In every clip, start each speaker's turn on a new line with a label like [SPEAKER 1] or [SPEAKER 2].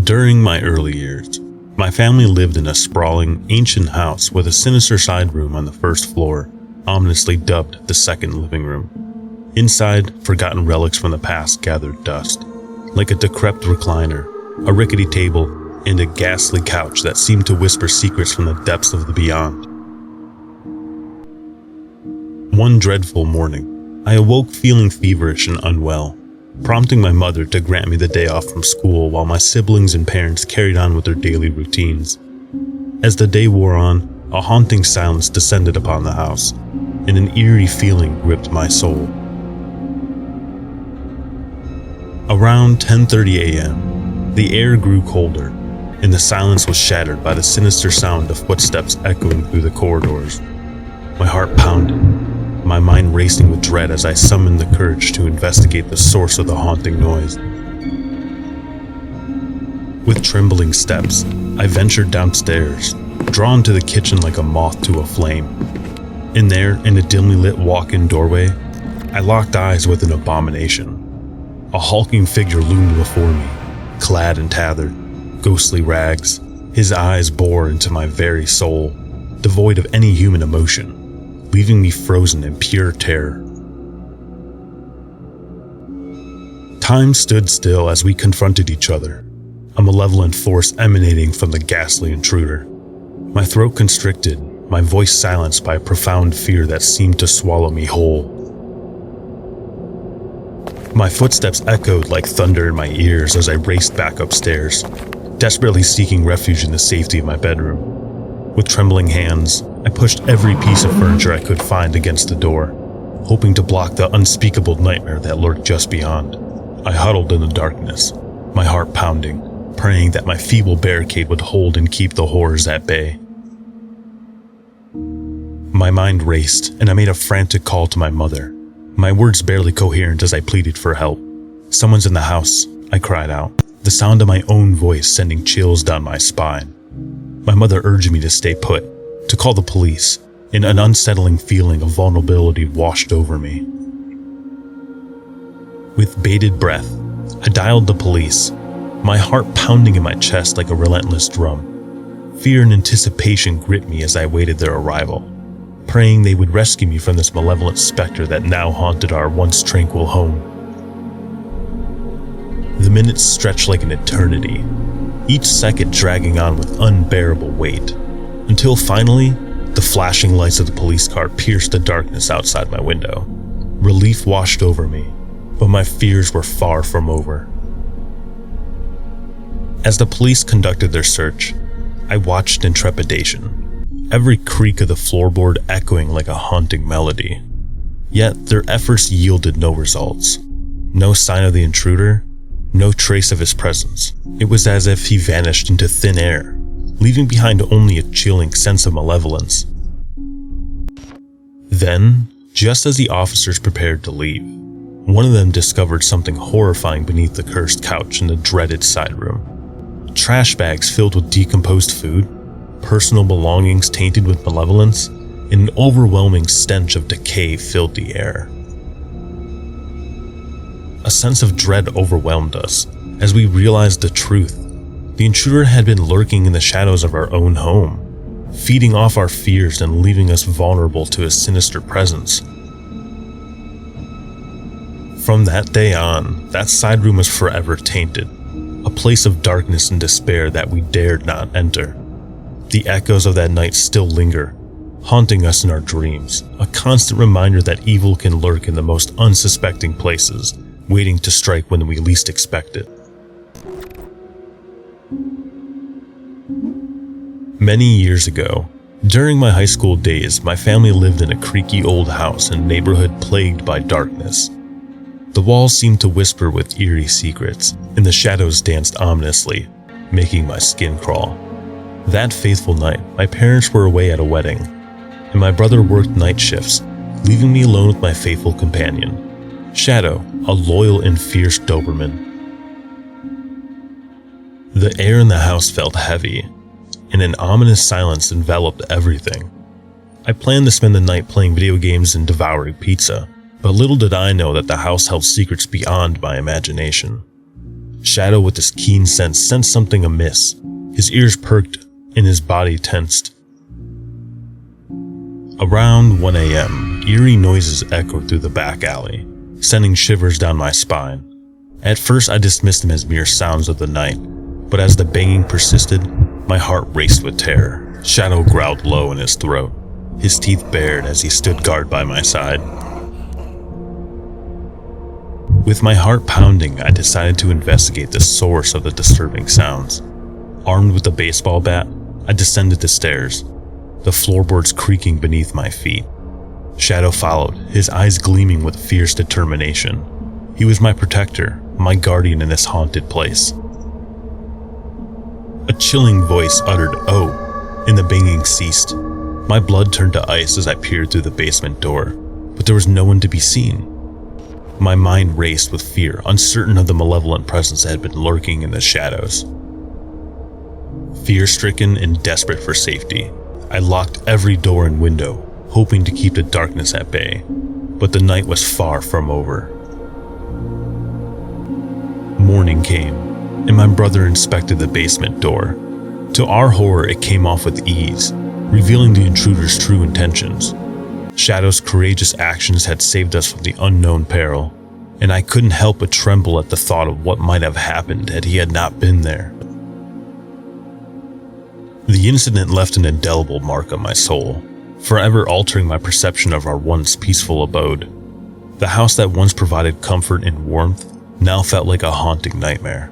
[SPEAKER 1] During my early years, my family lived in a sprawling, ancient house with a sinister side room on the first floor, ominously dubbed the second living room. Inside, forgotten relics from the past gathered dust, like a decrepit recliner, a rickety table, and a ghastly couch that seemed to whisper secrets from the depths of the beyond. One dreadful morning, I awoke feeling feverish and unwell, prompting my mother to grant me the day off from school while my siblings and parents carried on with their daily routines. As the day wore on, a haunting silence descended upon the house, and an eerie feeling gripped my soul. Around 10:30 a.m., the air grew colder, and the silence was shattered by the sinister sound of footsteps echoing through the corridors. My heart pounded, my mind racing with dread as I summoned the courage to investigate the source of the haunting noise. With trembling steps, I ventured downstairs, drawn to the kitchen like a moth to a flame. In there, in a dimly lit walk-in doorway, I locked eyes with an abomination. A hulking figure loomed before me, clad in tattered, ghostly rags. His eyes bore into my very soul, devoid of any human emotion, leaving me frozen in pure terror. Time stood still as we confronted each other, a malevolent force emanating from the ghastly intruder. My throat constricted, my voice silenced by a profound fear that seemed to swallow me whole. My footsteps echoed like thunder in my ears as I raced back upstairs, desperately seeking refuge in the safety of my bedroom. With trembling hands, I pushed every piece of furniture I could find against the door, hoping to block the unspeakable nightmare that lurked just beyond. I huddled in the darkness, my heart pounding, praying that my feeble barricade would hold and keep the horrors at bay. My mind raced, and I made a frantic call to my mother, my words barely coherent as I pleaded for help. "Someone's in the house," I cried out, the sound of my own voice sending chills down my spine. My mother urged me to stay put, to call the police, and an unsettling feeling of vulnerability washed over me. With bated breath, I dialed the police, my heart pounding in my chest like a relentless drum. Fear and anticipation gripped me as I awaited their arrival, praying they would rescue me from this malevolent specter that now haunted our once tranquil home. The minutes stretched like an eternity, each second dragging on with unbearable weight, until finally, the flashing lights of the police car pierced the darkness outside my window. Relief washed over me, but my fears were far from over. As the police conducted their search, I watched in trepidation, every creak of the floorboard echoing like a haunting melody. Yet their efforts yielded no results. No sign of the intruder, no trace of his presence. It was as if he vanished into thin air, leaving behind only a chilling sense of malevolence. Then, just as the officers prepared to leave, one of them discovered something horrifying beneath the cursed couch in the dreaded side room. Trash bags filled with decomposed food, personal belongings tainted with malevolence, and an overwhelming stench of decay filled the air. A sense of dread overwhelmed us as we realized the truth. The intruder had been lurking in the shadows of our own home, feeding off our fears and leaving us vulnerable to his sinister presence. From that day on, that side room was forever tainted, a place of darkness and despair that we dared not enter. The echoes of that night still linger, haunting us in our dreams, a constant reminder that evil can lurk in the most unsuspecting places, waiting to strike when we least expect it. Many years ago, during my high school days, my family lived in a creaky old house in a neighborhood plagued by darkness. The walls seemed to whisper with eerie secrets, and the shadows danced ominously, making my skin crawl. That faithful night, my parents were away at a wedding, and my brother worked night shifts, leaving me alone with my faithful companion, Shadow, a loyal and fierce Doberman. The air in the house felt heavy, and an ominous silence enveloped everything. I planned to spend the night playing video games and devouring pizza, but little did I know that the house held secrets beyond my imagination. Shadow, with his keen sense, sensed something amiss. His ears perked and his body tensed. Around 1 a.m., eerie noises echoed through the back alley, sending shivers down my spine. At first, I dismissed them as mere sounds of the night, but as the banging persisted, my heart raced with terror. Shadow growled low in his throat, his teeth bared as he stood guard by my side. With my heart pounding, I decided to investigate the source of the disturbing sounds. Armed with a baseball bat, I descended the stairs, the floorboards creaking beneath my feet. Shadow followed, his eyes gleaming with fierce determination. He was my protector, my guardian in this haunted place. A chilling voice uttered, "Oh," and the banging ceased. My blood turned to ice as I peered through the basement door, but there was no one to be seen. My mind raced with fear, uncertain of the malevolent presence that had been lurking in the shadows. Fear-stricken and desperate for safety, I locked every door and window, hoping to keep the darkness at bay, but the night was far from over. Morning came, and my brother inspected the basement door. To our horror, it came off with ease, revealing the intruder's true intentions. Shadow's courageous actions had saved us from the unknown peril, and I couldn't help but tremble at the thought of what might have happened had he had not been there. The incident left an indelible mark on my soul, forever altering my perception of our once peaceful abode. The house that once provided comfort and warmth now felt like a haunting nightmare.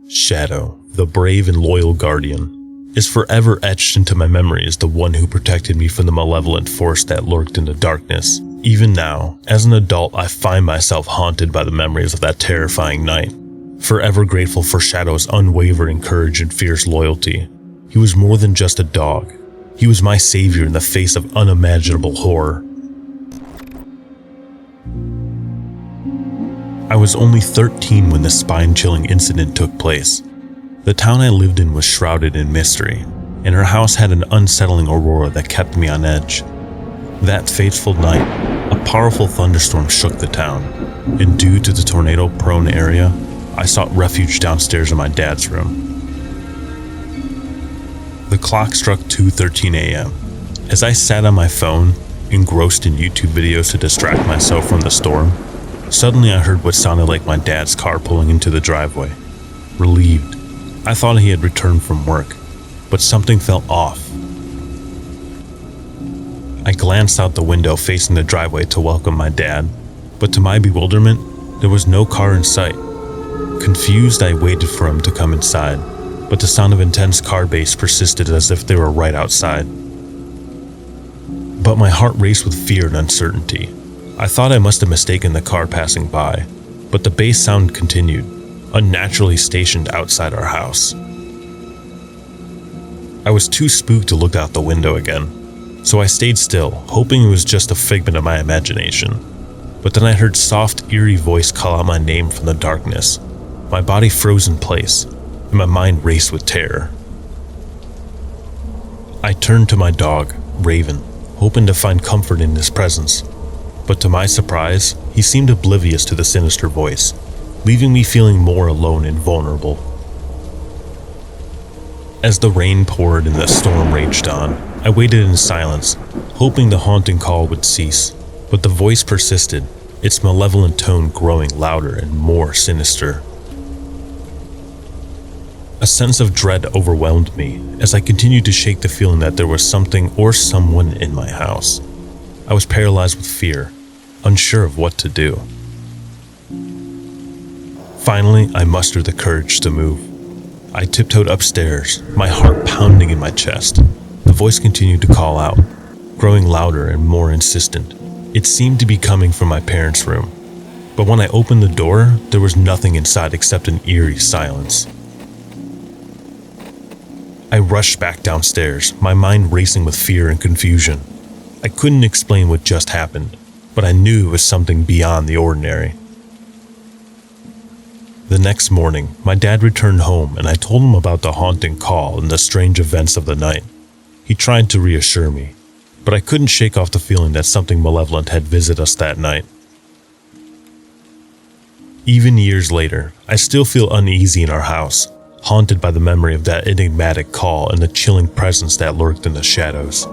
[SPEAKER 1] Shadow, the brave and loyal guardian, is forever etched into my memory as the one who protected me from the malevolent force that lurked in the darkness. Even now, as an adult, I find myself haunted by the memories of that terrifying night, forever grateful for Shadow's unwavering courage and fierce loyalty. He was more than just a dog. He was my savior in the face of unimaginable horror. I was only 13 when the spine-chilling incident took place. The town I lived in was shrouded in mystery, and our house had an unsettling aurora that kept me on edge. That fateful night, a powerful thunderstorm shook the town, and due to the tornado-prone area, I sought refuge downstairs in my dad's room. The clock struck 2:13 a.m. As I sat on my phone, engrossed in YouTube videos to distract myself from the storm, suddenly I heard what sounded like my dad's car pulling into the driveway. Relieved, I thought he had returned from work, but something felt off. I glanced out the window facing the driveway to welcome my dad, but to my bewilderment, there was no car in sight. Confused, I waited for him to come inside, but the sound of intense car bass persisted as if they were right outside. But my heart raced with fear and uncertainty. I thought I must have mistaken the car passing by, but the bass sound continued, unnaturally stationed outside our house. I was too spooked to look out the window again, so I stayed still, hoping it was just a figment of my imagination. But then I heard soft, eerie voice call out my name from the darkness. My body froze in place, and my mind raced with terror. I turned to my dog, Raven, hoping to find comfort in his presence. But to my surprise, he seemed oblivious to the sinister voice, leaving me feeling more alone and vulnerable. As the rain poured and the storm raged on, I waited in silence, hoping the haunting call would cease. But the voice persisted, its malevolent tone growing louder and more sinister. A sense of dread overwhelmed me as I continued to shake the feeling that there was something or someone in my house. I was paralyzed with fear, unsure of what to do. Finally, I mustered the courage to move. I tiptoed upstairs, my heart pounding in my chest. The voice continued to call out, growing louder and more insistent. It seemed to be coming from my parents' room, but when I opened the door, there was nothing inside except an eerie silence. I rushed back downstairs, my mind racing with fear and confusion. I couldn't explain what just happened, but I knew it was something beyond the ordinary. The next morning, my dad returned home and I told him about the haunting call and the strange events of the night. He tried to reassure me, but I couldn't shake off the feeling that something malevolent had visited us that night. Even years later, I still feel uneasy in our house, haunted by the memory of that enigmatic call and the chilling presence that lurked in the shadows.